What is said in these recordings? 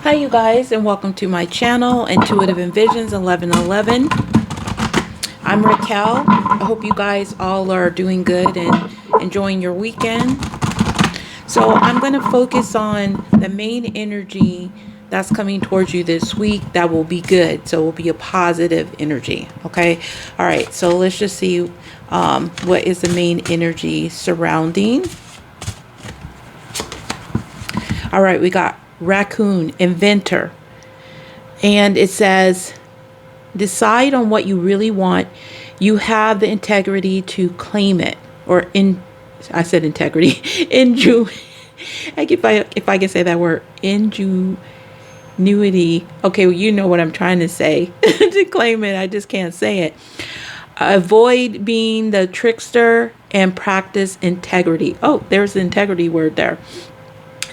Hi you guys, and welcome to my channel, Intuitive Envisions 1111. I'm Raquel. I hope you guys all are doing good and enjoying your weekend. So I'm going to focus on the main energy that's coming towards you this week that will be good. So it will be a positive energy. Okay. All right. So let's just see what is the main energy surrounding. All right. We got raccoon, inventor. And it says, decide on what you really want. You have the integrity to claim it. I said integrity. If I can say that word, ingenuity. Okay, well, you know what I'm trying to say. To claim it, I just can't say it. Avoid being the trickster and practice integrity. Oh, there's the integrity word there.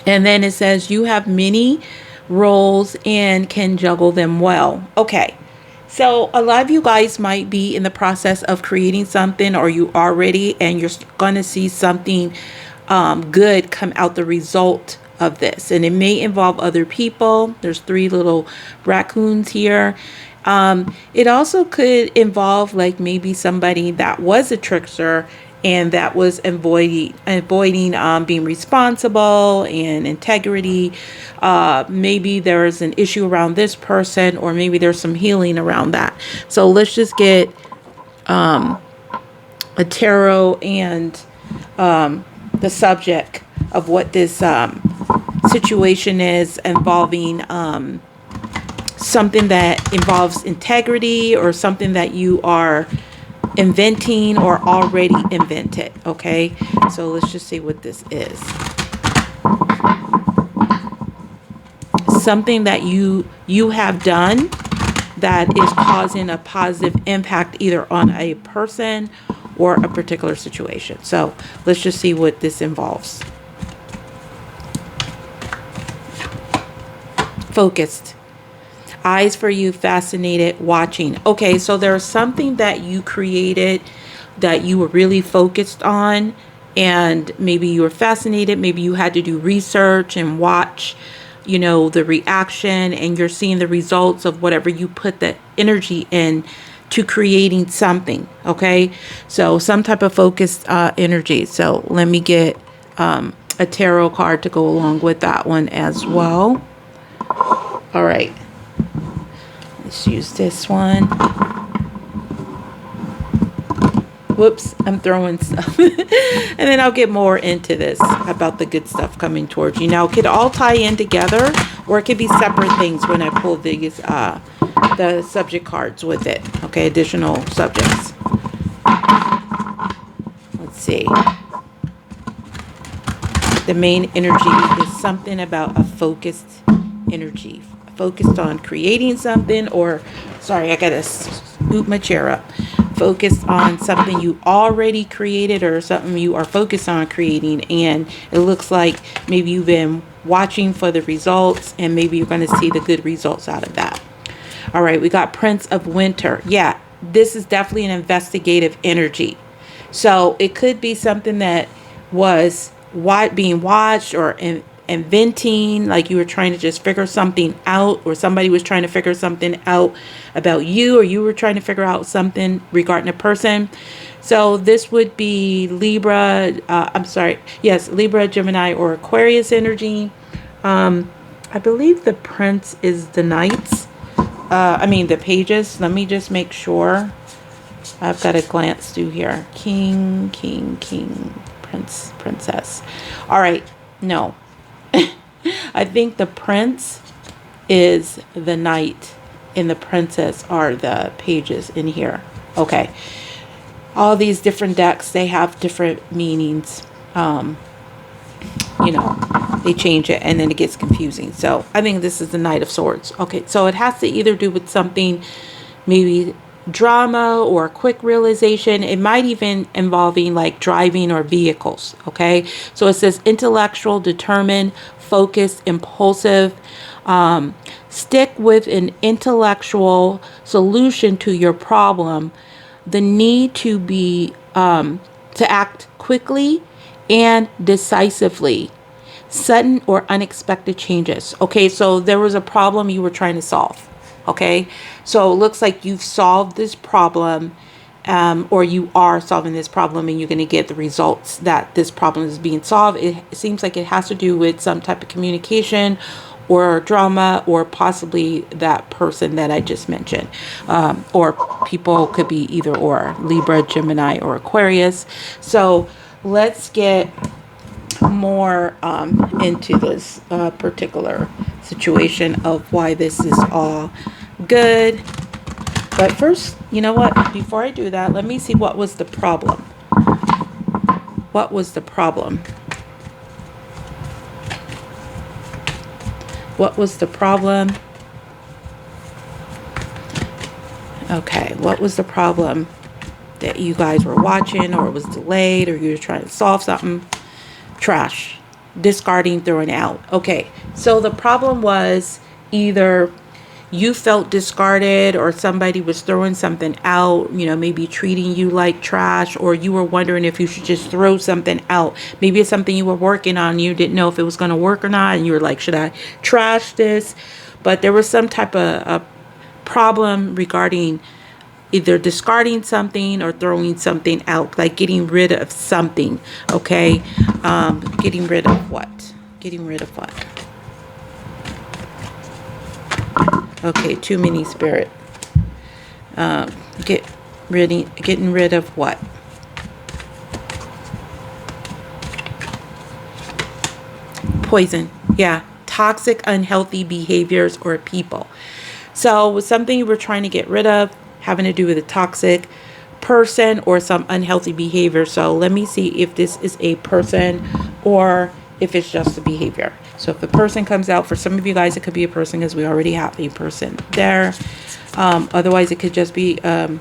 And then it says you have many roles and can juggle them well. Okay. So a lot of you guys might be in the process of creating something, or you already, and you're going to see something good come out the result of this. And it may involve other people. There's 3 little raccoons here. It also could involve like maybe somebody that was a trickster and that was avoiding being responsible and integrity. Maybe there's an issue around this person, or maybe there's some healing around that. So let's just get a tarot and the subject of what this situation is involving. Something that involves integrity, or something that you are inventing or already invented. Okay, so let's just see what this is. Something that you have done that is causing a positive impact either on a person or a particular situation. So let's just see what this involves. Focused. Eyes for you, fascinated, watching. Okay, so there's something that you created that you were really focused on, and maybe you were fascinated. Maybe you had to do research and watch, the reaction, and you're seeing the results of whatever you put the energy in to creating something. Okay, so some type of focused energy. So let me get a tarot card to go along with that one as well. All right. Let's use this one. Whoops, I'm throwing stuff. And then I'll get more into this about the good stuff coming towards you. Now, it could all tie in together, or it could be separate things when I pull these, the subject cards with it. Okay, additional subjects. Let's see. The main energy is something about a focused energy. Focused on creating something, or sorry, I gotta scoot my chair up. Focused on something you already created, or something you are focused on creating, and it looks like maybe you've been watching for the results, and maybe you're going to see the good results out of that. All right, we got Prince of Winter. Yeah, this is definitely an investigative energy. So it could be something that was being watched, or inventing, like you were trying to just figure something out, or somebody was trying to figure something out about you, or you were trying to figure out something regarding a person. So this would be Libra, Libra, Gemini, or Aquarius energy. I believe the Prince is the Knights. The Pages. Let me just make sure. I've got to glance through here. King, Prince, Princess. All right. No. I think the Prince is the Knight and the Princess are the Pages in here. Okay. All these different decks, they have different meanings. They change it and then it gets confusing. So I think this is the Knight of Swords. Okay. So it has to either do with something, maybe drama or quick realization. It might even involving like driving or vehicles. Okay. So it says intellectual, determined, focused, impulsive. Stick with an intellectual solution to your problem. The need to be to act quickly and decisively. Sudden or unexpected changes. Okay, so there was a problem you were trying to solve. Okay, so it looks like you've solved this problem, or you are solving this problem, and you're going to get the results that this problem is being solved. It seems like it has to do with some type of communication or drama, or possibly that person that I just mentioned. Or people could be either or, Libra, Gemini, or Aquarius. So let's get more into this particular situation of why this is all good. But first, you know what? Before I do that, let me see what was the problem. What was the problem? What was the problem? Okay, what was the problem that you guys were watching, or it was delayed, or you were trying to solve something? Trash, discarding, throwing out. Okay, so the problem was either you felt discarded, or somebody was throwing something out, you know, maybe treating you like trash, or you were wondering if you should just throw something out. Maybe it's something you were working on, you didn't know if it was going to work or not, and you were like, should I trash this? But there was some type of a problem regarding either discarding something or throwing something out, like getting rid of something. Okay, getting rid of what? Getting rid of what? Okay, too many, Spirit. Getting rid of what? Poison. Yeah, toxic, unhealthy behaviors or people. So with something you were trying to get rid of, having to do with a toxic person or some unhealthy behavior. So let me see if this is a person or if it's just a behavior. So if a person comes out, for some of you guys, it could be a person because we already have a person there. Otherwise, it could just be the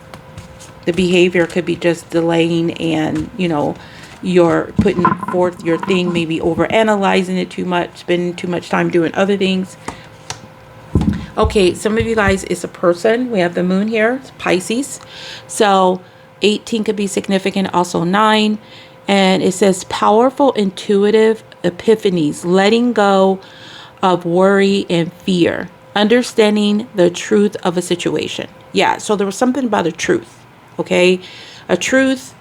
behavior could be just delaying, and, you know, you're putting forth your thing, maybe over analyzing it too much, spending too much time doing other things. Okay, some of you guys, it's a person. We have the moon here, it's Pisces. So 18 could be significant, also 9. And it says powerful, intuitive epiphanies, letting go of worry and fear, understanding the truth of a situation. Yeah, so there was something about a truth, okay? A truth.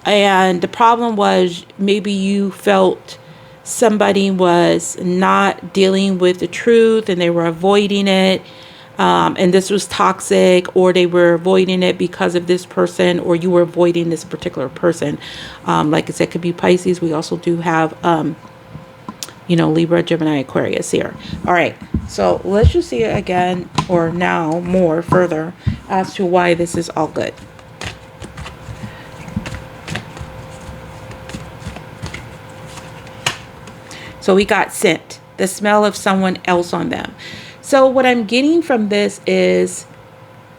And the problem was maybe you felt somebody was not dealing with the truth and they were avoiding it. And this was toxic, or they were avoiding it because of this person, or you were avoiding this particular person. Like I said, it could be Pisces. We also do have, you know, Libra, Gemini, Aquarius here. All right. So let's just see it again, or now more further, as to why this is all good. So we got scent, the smell of someone else on them. So what I'm getting from this is,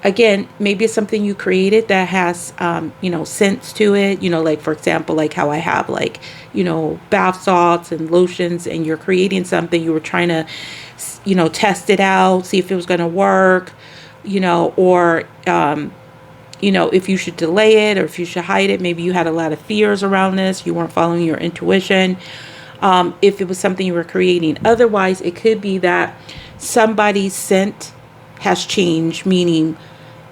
again, maybe it's something you created that has, you know, scents to it. You know, like, for example, like how I have, like, you know, bath salts and lotions, and you're creating something. You were trying to, you know, test it out, see if it was going to work, you know, or, you know, if you should delay it or if you should hide it. Maybe you had a lot of fears around this. You weren't following your intuition. If it was something you were creating. Otherwise, it could be that somebody's scent has changed, meaning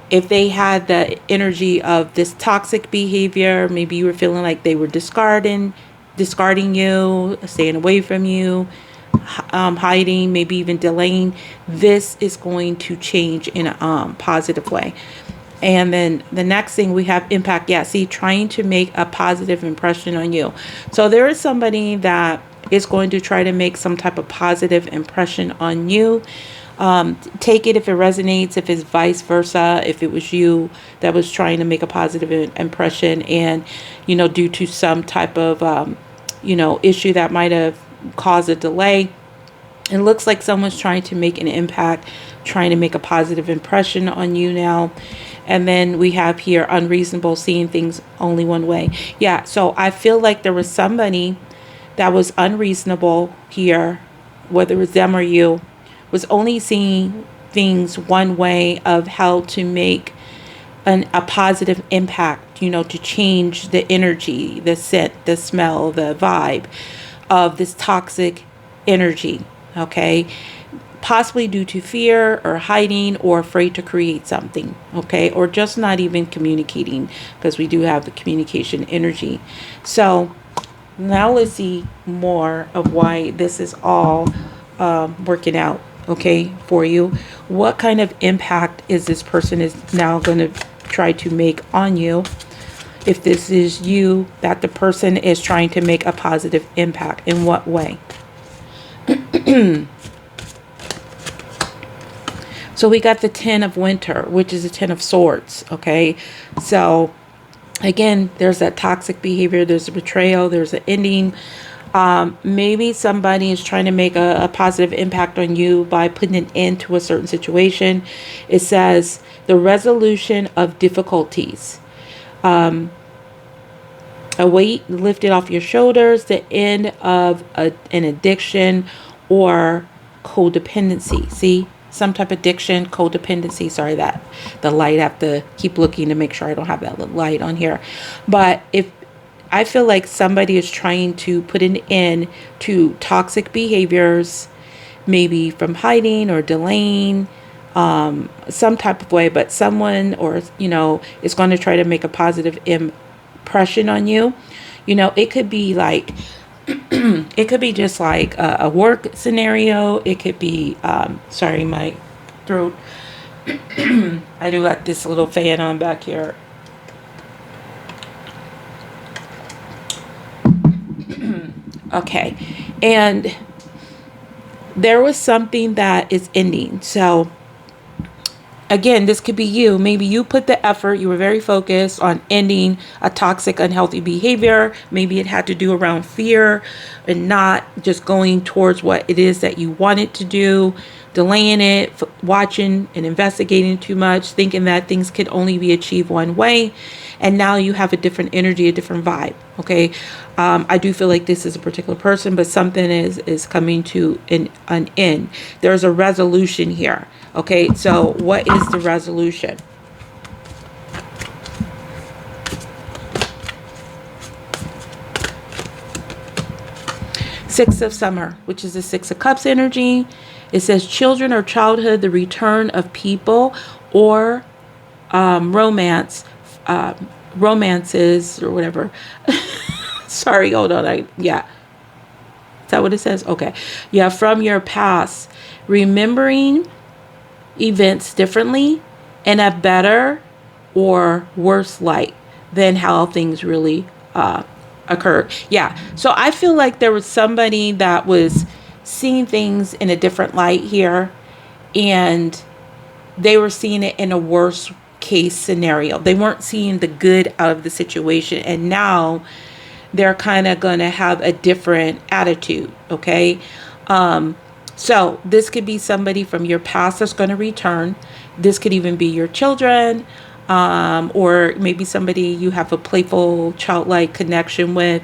if they had the energy of this toxic behavior, maybe you were feeling like they were discarding you, staying away from you, hiding, maybe even delaying. This is going to change in a positive way. And then the next thing we have impact. Yeah, see, trying to make a positive impression on you. So there is somebody that is going to try to make some type of positive impression on you. Take it if it resonates, if it's vice versa, if it was you that was trying to make a positive impression, and, you know, due to some type of, you know, issue that might have caused a delay. It looks like someone's trying to make an impact, trying to make a positive impression on you now. And then we have here unreasonable, seeing things only one way. Yeah, so I feel like there was somebody that was unreasonable here, whether it was them or you, was only seeing things one way of how to make a positive impact, you know, to change the energy, the scent, the smell, the vibe of this toxic energy, okay? Possibly due to fear or hiding or afraid to create something, okay? Or just not even communicating, because we do have the communication energy. So now let's see more of why this is all working out, okay, for you. What kind of impact is this person is now going to try to make on you? If this is you, that the person is trying to make a positive impact, in what way? So we got the 10 of winter, which is the 10 of swords, okay? So again, there's that toxic behavior, there's a betrayal, there's an ending. Maybe somebody is trying to make a positive impact on you by putting an end to a certain situation. It says the resolution of difficulties. A weight lifted off your shoulders, the end of an addiction or codependency. See? Some type of addiction, codependency. Sorry, that the light, I have to keep looking to make sure I don't have that little light on here. But if I feel like somebody is trying to put an end to toxic behaviors, maybe from hiding or delaying, some type of way, but someone, or is going to try to make a positive impression on you. It could be like it could be just like a work scenario. It could be, sorry, my throat. I do got this little fan on back here. Okay. And there was something that is ending. So again, this could be you. Maybe you put the effort. You were very focused on ending a toxic, unhealthy behavior. Maybe it had to do around fear and not just going towards what it is that you wanted to do, delaying it, watching and investigating too much, thinking that things could only be achieved one way. And now you have a different energy, a different vibe. Okay. I do feel like this is a particular person, but something is coming to an end. There's a resolution here. Okay. So what is the resolution? Six of Summer, which is the Six of Cups energy. It says children or childhood, the return of people or romances or whatever. Sorry, hold on. Yeah. Is that what it says? Okay. Yeah, from your past. Remembering events differently in a better or worse light than how things really occurred. Yeah. So I feel like there was somebody that was seeing things in a different light here, and they were seeing it in a worse case scenario. They weren't seeing the good out of the situation, and now they're kind of going to have a different attitude. Okay. So this could be somebody from your past that's going to return. This could even be your children, or maybe somebody you have a playful, childlike connection with,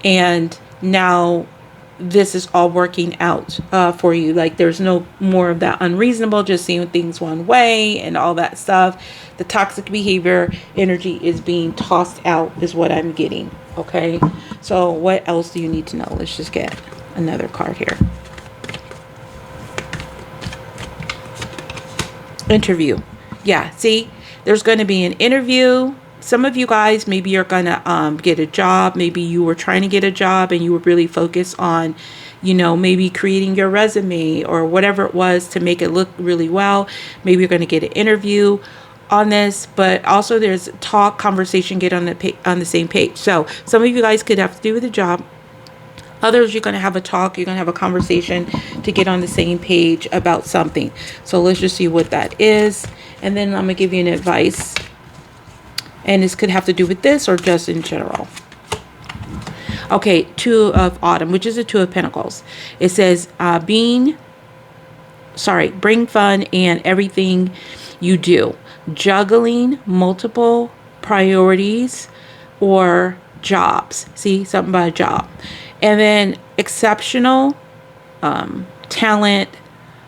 and now this is all working out for you. Like there's no more of that unreasonable, just seeing things one way and all that stuff. The toxic behavior energy is being tossed out is what I'm getting. Okay. So what else do you need to know? Let's just get another card here. Interview. Yeah. See, there's going to be an interview. Some of you guys, maybe you're going to get a job. Maybe you were trying to get a job and you were really focused on, maybe creating your resume or whatever it was to make it look really well. Maybe you're going to get an interview on this, but also there's conversation, get on the same page. So some of you guys could have to do with a job. Others, you're going to have a talk, you're going to have a conversation to get on the same page about something. So let's just see what that is. And then I'm going to give you an advice. And this could have to do with this or just in general. Okay, Two of Autumn, which is the Two of Pentacles. It says, bring fun and everything you do. Juggling multiple priorities or jobs. See, something about a job. And then exceptional talent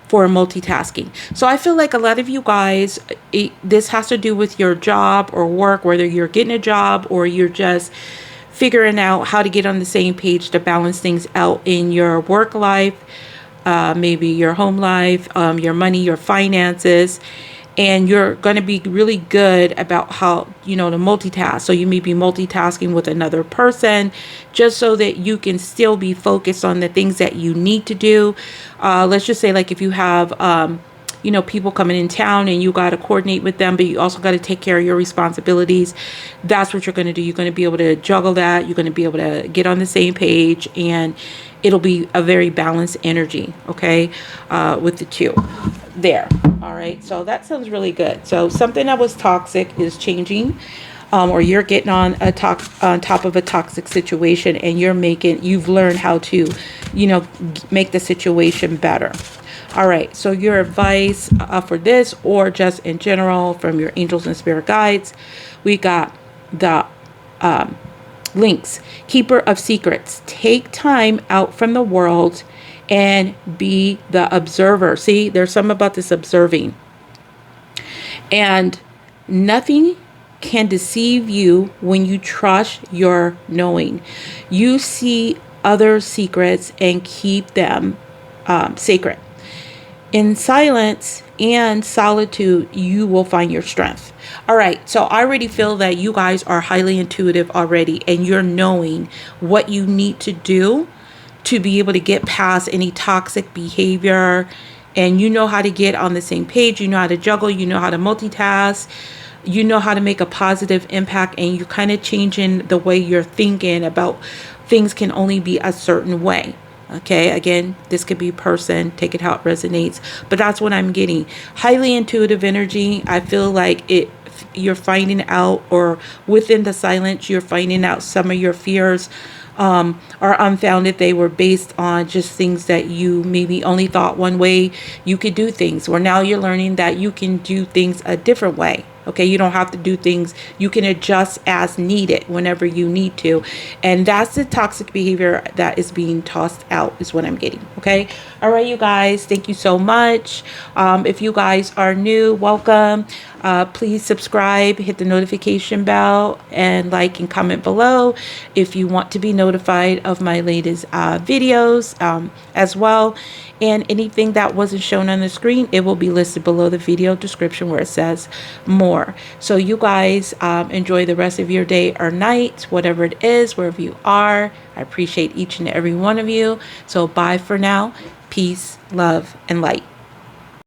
for multitasking. So I feel like a lot of you guys, this has to do with your job or work, whether you're getting a job or you're just figuring out how to get on the same page to balance things out in your work life, maybe your home life, your money, your finances. And you're going to be really good about how, to multitask. So you may be multitasking with another person just so that you can still be focused on the things that you need to do. Let's just say, like, if you have, people coming in town and you got to coordinate with them, but you also got to take care of your responsibilities. That's what you're going to do. You're going to be able to juggle that. You're going to be able to get on the same page, and it'll be a very balanced energy, okay, with the two there. All right, so that sounds really good. So something that was toxic is changing, or you're getting on top of a toxic situation, and you've learned how to, make the situation better. All right, so your advice for this, or just in general from your angels and spirit guides, we got the links. Keeper of secrets. Take time out from the world and be the observer. See, there's something about this observing. And nothing can deceive you when you trust your knowing. You see other secrets and keep them sacred. In silence and solitude, you will find your strength. All right, so I already feel that you guys are highly intuitive already, and you're knowing what you need to do to be able to get past any toxic behavior, and you know how to get on the same page, you know how to juggle, you know how to multitask, you know how to make a positive impact, and you're kind of changing the way you're thinking about things can only be a certain way. Okay, again, this could be person, take it how it resonates, but that's what I'm getting. Highly intuitive energy. I feel like you're finding out, or within the silence, you're finding out some of your fears are unfounded. They were based on just things that you maybe only thought one way you could do things, or now you're learning that you can do things a different way. Okay, you don't have to do things. You can adjust as needed whenever you need to. And that's the toxic behavior that is being tossed out, is what I'm getting. Okay. All right, you guys. Thank you so much. If you guys are new, welcome. Please subscribe, hit the notification bell, and like and comment below if you want to be notified of my latest videos as well. And anything that wasn't shown on the screen, it will be listed below the video description where it says more. So you guys enjoy the rest of your day or night, whatever it is, wherever you are. I appreciate each and every one of you. So bye for now. Peace, love, and light.